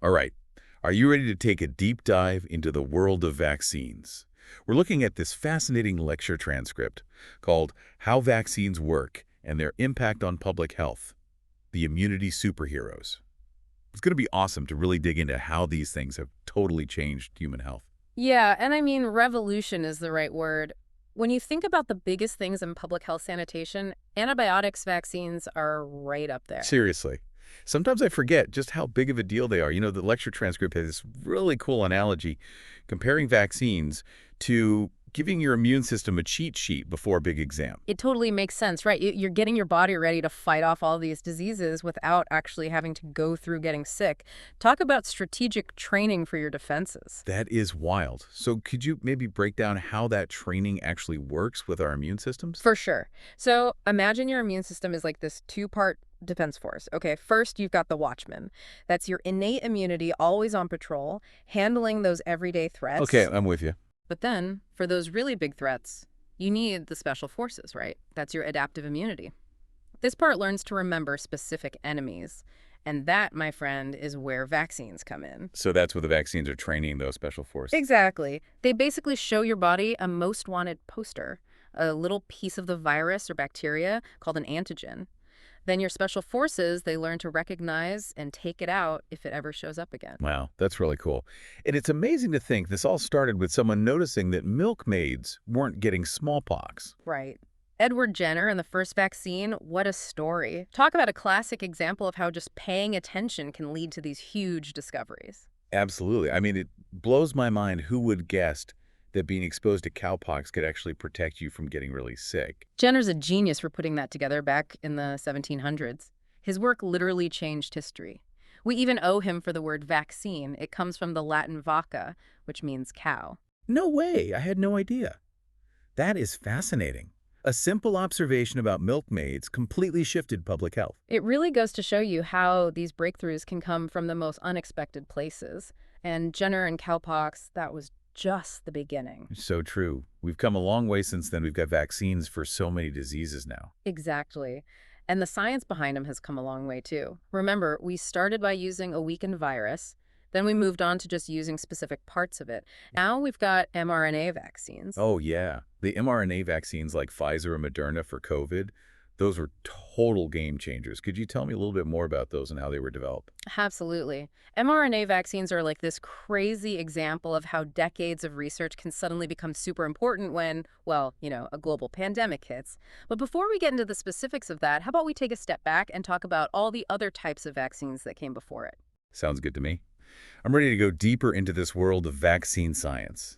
All right. Are you ready to take a deep dive into the world of vaccines? We're looking at this fascinating lecture transcript called How Vaccines Work and Their Impact on Public Health, the Immunity Superheroes. It's going to be awesome to really dig into how these things have totally changed human health. Yeah, and I mean, revolution is the right word. When you think about the biggest things in public health sanitation, antibiotics, vaccines are right up there. Seriously. Sometimes I forget just how big of a deal they are. You know, the lecture transcript has this really cool analogy comparing vaccines to giving your immune system a cheat sheet before a big exam. It totally makes sense, right? You're getting your body ready to fight off all these diseases without actually having to go through getting sick. Talk about strategic training for your defenses. That is wild. So could you maybe break down how that training actually works with our immune systems? For sure. So imagine your immune system is like this two-part defense force. Okay, first you've got the watchman. That's your innate immunity, always on patrol, handling those everyday Okay, threats. I'm with you. But then, for those really big threats, you need the special forces, right? That's your adaptive immunity. This part learns to remember specific enemies. And that, my friend, is where vaccines come in. So that's what the vaccines are training those special forces. Exactly. They basically show your body a most wanted poster, a little piece of the virus or bacteria called an antigen. Then your special forces, they learn to recognize and take it out if it ever shows up again. Wow, that's really cool. And it's amazing to think this all started with someone noticing that milkmaids weren't getting smallpox. Right. Edward Jenner and the first vaccine, what a story. Talk about a classic example of how just paying attention can lead to these huge discoveries. Absolutely. I mean, it blows my mind who would guessed that being exposed to cowpox could actually protect you from getting really sick. Jenner's a genius for putting that together back in the 1700s. His work literally changed history. We even owe him for the word vaccine. It comes from the Latin vacca, which means cow. No way. I had no idea. That is fascinating. A simple observation about milkmaids completely shifted public health. It really goes to show you how these breakthroughs can come from the most unexpected places. And Jenner and cowpox, that was just the beginning. So true. We've come a long way since then. We've got vaccines for so many diseases now. Exactly. And the science behind them has come a long way too. Remember, we started by using a weakened virus, then we moved on to just using specific parts of it. Now we've got mRNA vaccines. Oh, yeah. The mRNA vaccines like Pfizer and Moderna for COVID, those were total game changers. Could you tell me a little bit more about those and how they were developed? Absolutely. mRNA vaccines are like this crazy example of how decades of research can suddenly become super important when, well, a global pandemic hits. But before we get into the specifics of that, how about we take a step back and talk about all the other types of vaccines that came before it? Sounds good to me. I'm ready to go deeper into this world of vaccine science.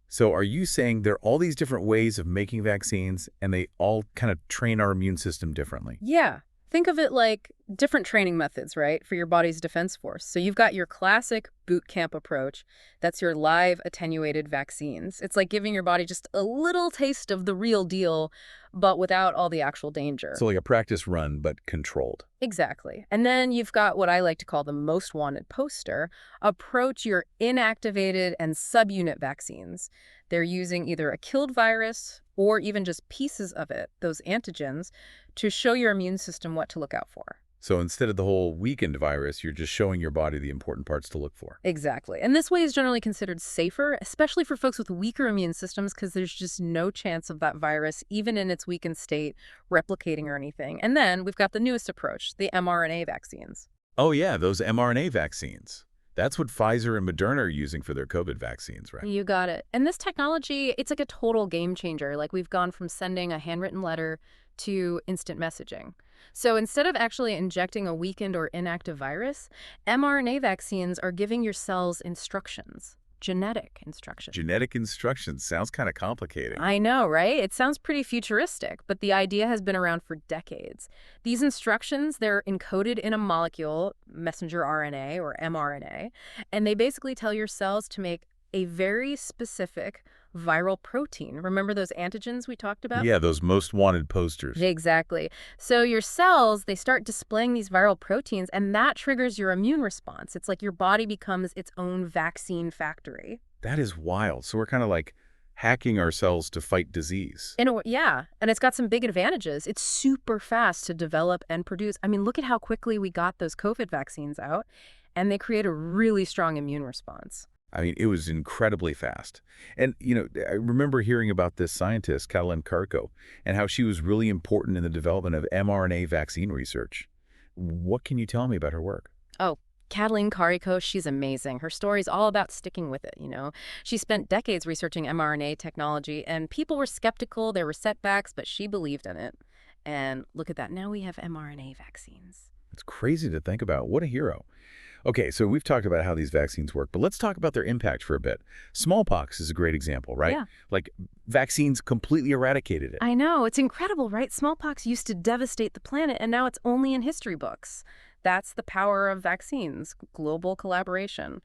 So are you saying there are all these different ways of making vaccines and they all kind of train our immune system differently? Yeah. Think of it like different training methods, right, for your body's defense force. So you've got your classic boot camp approach. That's your live attenuated vaccines. It's like giving your body just a little taste of the real deal, but without all the actual danger. So like a practice run, but controlled. Exactly. And then you've got what I like to call the most wanted poster. Approach your inactivated and subunit vaccines. They're using either a killed virus or even just pieces of it, those antigens, to show your immune system what to look out for. So instead of the whole weakened virus, you're just showing your body the important parts to look for. Exactly. And this way is generally considered safer, especially for folks with weaker immune systems, because there's just no chance of that virus, even in its weakened state, replicating or anything. And then we've got the newest approach, the mRNA vaccines. Oh yeah, those mRNA vaccines. That's what Pfizer and Moderna are using for their COVID vaccines, right? You got it. And this technology, it's like a total game changer. Like we've gone from sending a handwritten letter to instant messaging. So instead of actually injecting a weakened or inactive virus, mRNA vaccines are giving your cells instructions, genetic instructions. Genetic instructions sounds kind of complicated. I know, right? It sounds pretty futuristic, but the idea has been around for decades. These instructions, they're encoded in a molecule, messenger RNA or mRNA, and they basically tell your cells to make a very specific viral protein. Remember those antigens we talked about? Yeah, those most wanted posters. Exactly. So your cells, they start displaying these viral proteins, and that triggers your immune response. It's like your body becomes its own vaccine factory. That is wild. So we're kind of like hacking ourselves to fight disease. Yeah, and it's got some big advantages. It's super fast to develop and produce. I mean, look at how quickly we got those COVID vaccines out. and they create a really strong immune response. I mean, it was incredibly fast. And, I remember hearing about this scientist, Katalin Kariko, and how she was really important in the development of mRNA vaccine research. What can you tell me about her work? Oh, Katalin Kariko, she's amazing. Her story's all about sticking with it. She spent decades researching mRNA technology, and people were skeptical, there were setbacks, but she believed in it. And look at that, now we have mRNA vaccines. It's crazy to think about. What a hero. Okay, so we've talked about how these vaccines work, but let's talk about their impact for a bit. Smallpox is a great example, right? Yeah. Like, vaccines completely eradicated it. I know, it's incredible, right? Smallpox used to devastate the planet, and now it's only in history books. That's the power of vaccines, global collaboration.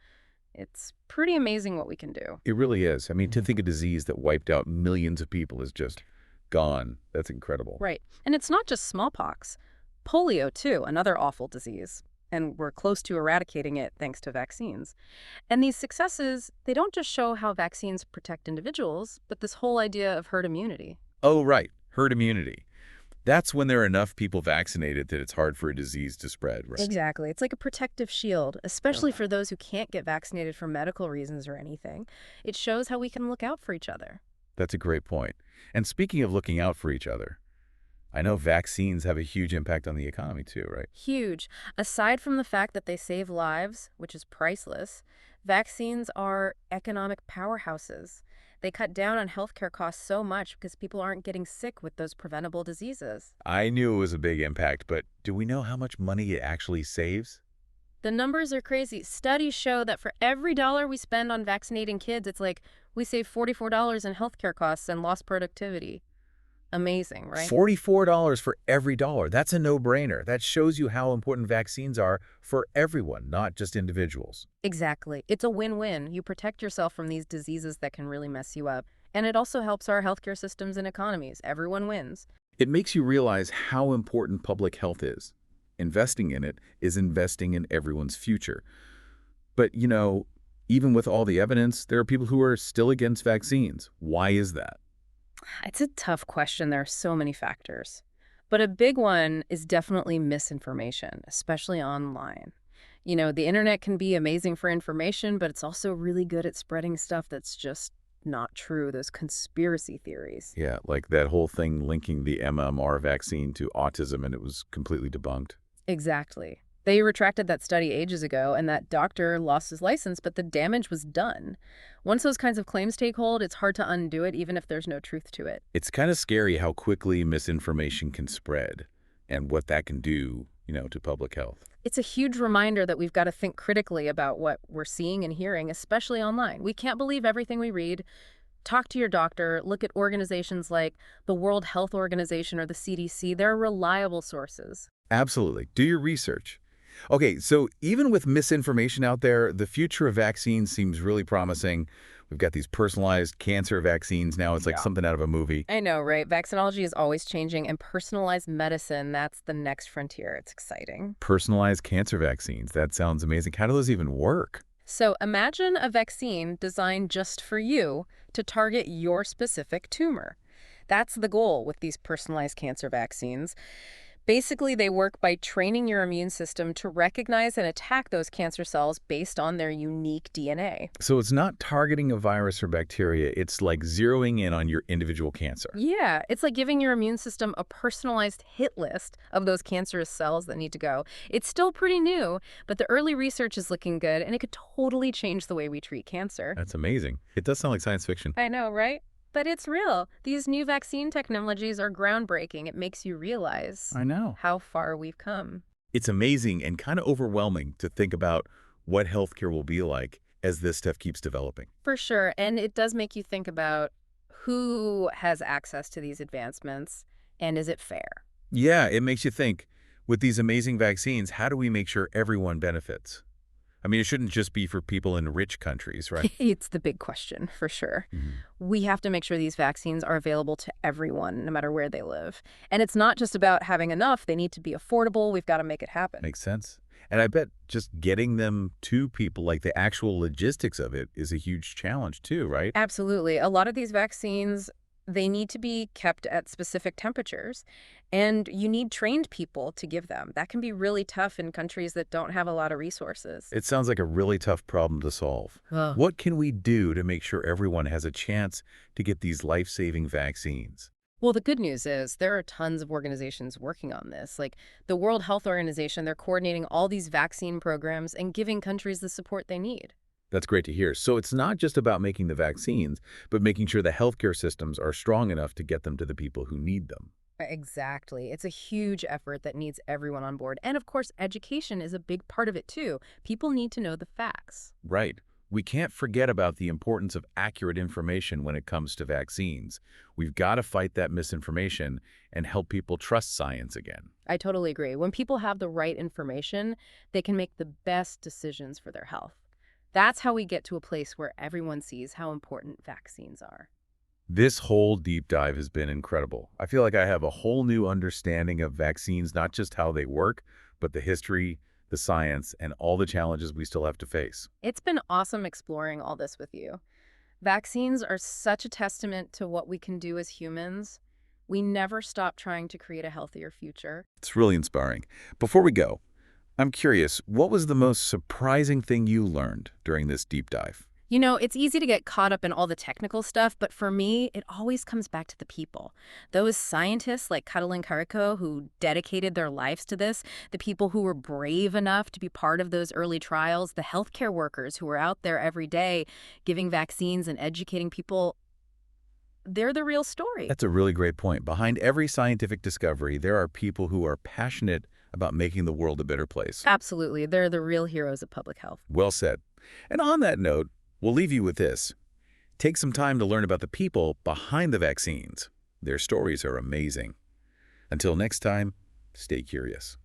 It's pretty amazing what we can do. It really is. I mean, to think a disease that wiped out millions of people is just gone. That's incredible. Right. And it's not just smallpox. Polio, too, another awful disease. And we're close to eradicating it thanks to vaccines. And these successes, they don't just show how vaccines protect individuals, but this whole idea of herd immunity. Oh, right. Herd immunity. That's when there are enough people vaccinated that it's hard for a disease to spread, right? Exactly. It's like a protective shield, especially for those who can't get vaccinated for medical reasons or anything. It shows how we can look out for each other. That's a great point. And speaking of looking out for each other, I know vaccines have a huge impact on the economy too, right? Huge. Aside from the fact that they save lives, which is priceless, vaccines are economic powerhouses. They cut down on healthcare costs so much because people aren't getting sick with those preventable diseases. I knew it was a big impact, but do we know how much money it actually saves? The numbers are crazy. Studies show that for every dollar we spend on vaccinating kids, it's like we save $44 in healthcare costs and lost productivity. Amazing, right? $44 for every dollar. That's a no-brainer. That shows you how important vaccines are for everyone, not just individuals. Exactly. It's a win-win. You protect yourself from these diseases that can really mess you up. And it also helps our healthcare systems and economies. Everyone wins. It makes you realize how important public health is. Investing in it is investing in everyone's future. But, even with all the evidence, there are people who are still against vaccines. Why is that? It's a tough question. There are so many factors. But a big one is definitely misinformation, especially online. The internet can be amazing for information, but it's also really good at spreading stuff that's just not true, those conspiracy theories. Yeah, like that whole thing linking the MMR vaccine to autism, and it was completely debunked. Exactly. They retracted that study ages ago, and that doctor lost his license, but the damage was done. Once those kinds of claims take hold, it's hard to undo it, even if there's no truth to it. It's kind of scary how quickly misinformation can spread and what that can do, to public health. It's a huge reminder that we've got to think critically about what we're seeing and hearing, especially online. We can't believe everything we read. Talk to your doctor. Look at organizations like the World Health Organization or the CDC. They're reliable sources. Absolutely. Do your research. Okay, so even with misinformation out there, the future of vaccines seems really promising. We've got these personalized cancer vaccines now. It's like something out of a movie. I know, right? Vaccinology is always changing, and personalized medicine, that's the next frontier. It's exciting. Personalized cancer vaccines. That sounds amazing. How do those even work? So imagine a vaccine designed just for you to target your specific tumor. That's the goal with these personalized cancer vaccines. Basically, they work by training your immune system to recognize and attack those cancer cells based on their unique DNA. So it's not targeting a virus or bacteria. It's like zeroing in on your individual cancer. Yeah, it's like giving your immune system a personalized hit list of those cancerous cells that need to go. It's still pretty new, but the early research is looking good, and it could totally change the way we treat cancer. That's amazing. It does sound like science fiction. I know, right? But it's real. These new vaccine technologies are groundbreaking. It makes you realize I know how far we've come. It's amazing and kind of overwhelming to think about what healthcare will be like as this stuff keeps developing. For sure. And it does make you think about who has access to these advancements and is it fair? Yeah, it makes you think, with these amazing vaccines, how do we make sure everyone benefits? I mean, it shouldn't just be for people in rich countries, right? It's the big question, for sure. We have to make sure these vaccines are available to everyone, no matter where they live. And it's not just about having enough. They need to be affordable. We've got to make it happen. Makes sense. And I bet just getting them to people, like the actual logistics of it, is a huge challenge too, right? Absolutely. A lot of these vaccines, They need to be kept at specific temperatures, and you need trained people to give them. That can be really tough in countries that don't have a lot of resources. It sounds like a really tough problem to solve. Ugh. What can we do to make sure everyone has a chance to get these life-saving vaccines? Well, the good news is there are tons of organizations working on this. Like the World Health Organization, they're coordinating all these vaccine programs and giving countries the support they need. That's great to hear. So it's not just about making the vaccines, but making sure the healthcare systems are strong enough to get them to the people who need them. Exactly. It's a huge effort that needs everyone on board. And of course, education is a big part of it too. People need to know the facts. Right. We can't forget about the importance of accurate information when it comes to vaccines. We've got to fight that misinformation and help people trust science again. I totally agree. When people have the right information, they can make the best decisions for their health. That's how we get to a place where everyone sees how important vaccines are. This whole deep dive has been incredible. I feel like I have a whole new understanding of vaccines, not just how they work, but the history, the science, and all the challenges we still have to face. It's been awesome exploring all this with you. Vaccines are such a testament to what we can do as humans. We never stop trying to create a healthier future. It's really inspiring. Before we go, I'm curious, what was the most surprising thing you learned during this deep dive? You know, it's easy to get caught up in all the technical stuff, but for me, it always comes back to the people. Those scientists like Katalin Kariko who dedicated their lives to this, the people who were brave enough to be part of those early trials, the healthcare workers who were out there every day giving vaccines and educating people, they're the real story. That's a really great point. Behind every scientific discovery, there are people who are passionate about making the world a better place. Absolutely. They're the real heroes of public health. Well said. And on that note, we'll leave you with this. Take some time to learn about the people behind the vaccines. Their stories are amazing. Until next time, stay curious.